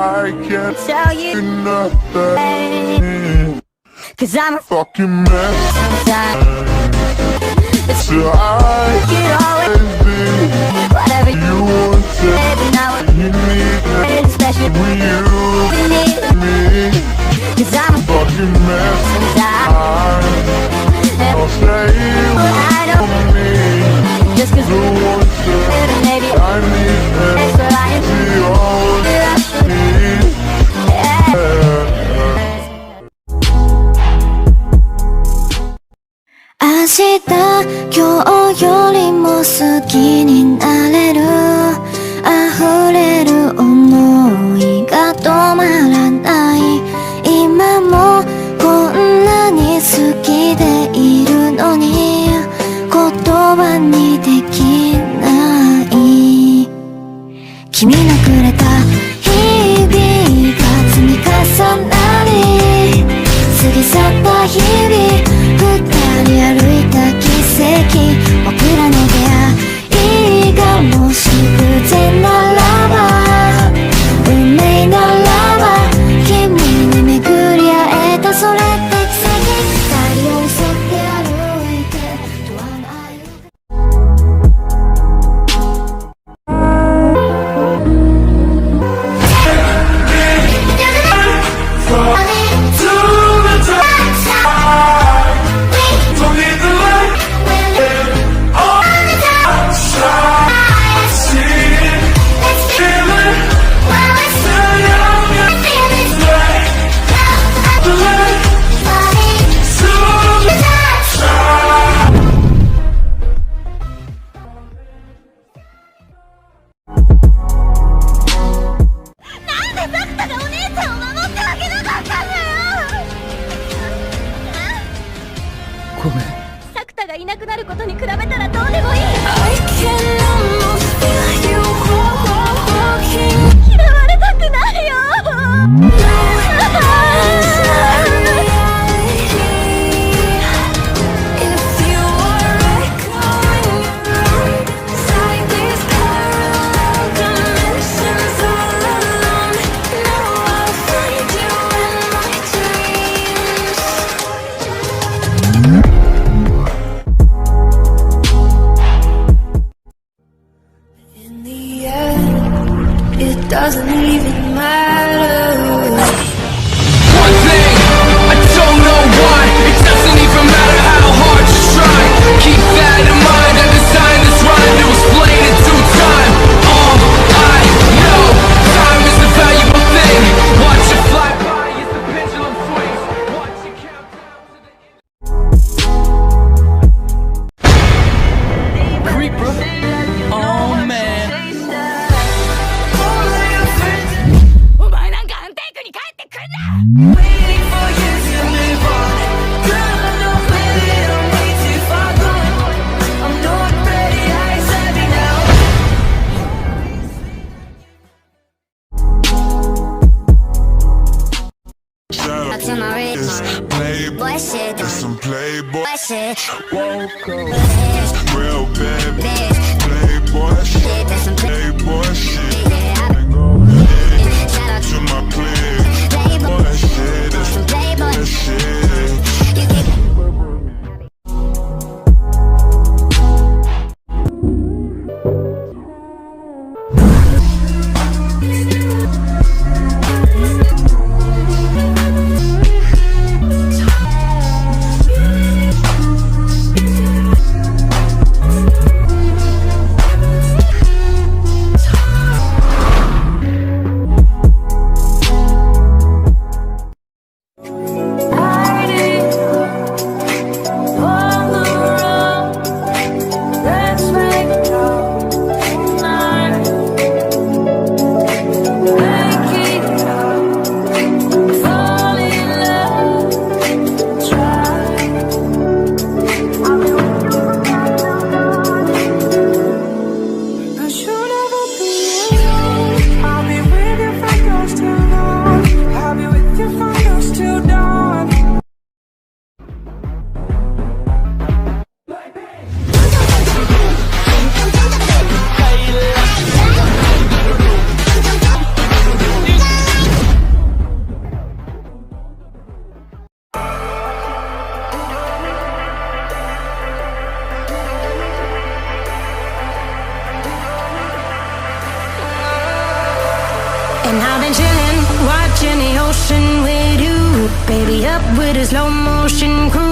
I can't tell you nothing, 'cause I'm a fucking mess. So I can always be whatever you want to. You need it, especially when you need me, 'cause I'm a fucking mess. I'll say what I don't mean, just 'cause you want to. Maybe I need it, but I see all that I need. Yeah. 明日今日よりも好きになれる溢れる想いが止まらない今もこんなに好きでいるのに言葉にできない君のくれた日々が積み重なり過ぎ去った日々二人歩いた奇跡僕らの出会いがもし偶然ならば運命ならば君に巡り会えたそれって奇跡二人寄り添って歩いて永遠の愛ごめん。サクタがいなくなることに比べたらどうでもいい。嫌われたくないよ。Doesn't even matter. One thing, I don't know why. It doesn't even matter how hard you try. Keep that in mind. I designed this rhyme to explain in due time. All I know, time is the valuable thing. Watch it fly by as the pendulum swings. Watch it count down to the Creeper. Oh man. Waiting for you to move on. Girl, I know maybe I'm way too far gone. I'm not ready, I said me now. Up to my wrist, playboy shit, some playboy shit. Woke up, real bad, playboy shit, that's some playboy shit. Shout out to my clique, playboy shit, that's some playboy shit. I've been chillin', watching the ocean with you. Baby, up with a slow motion cruise.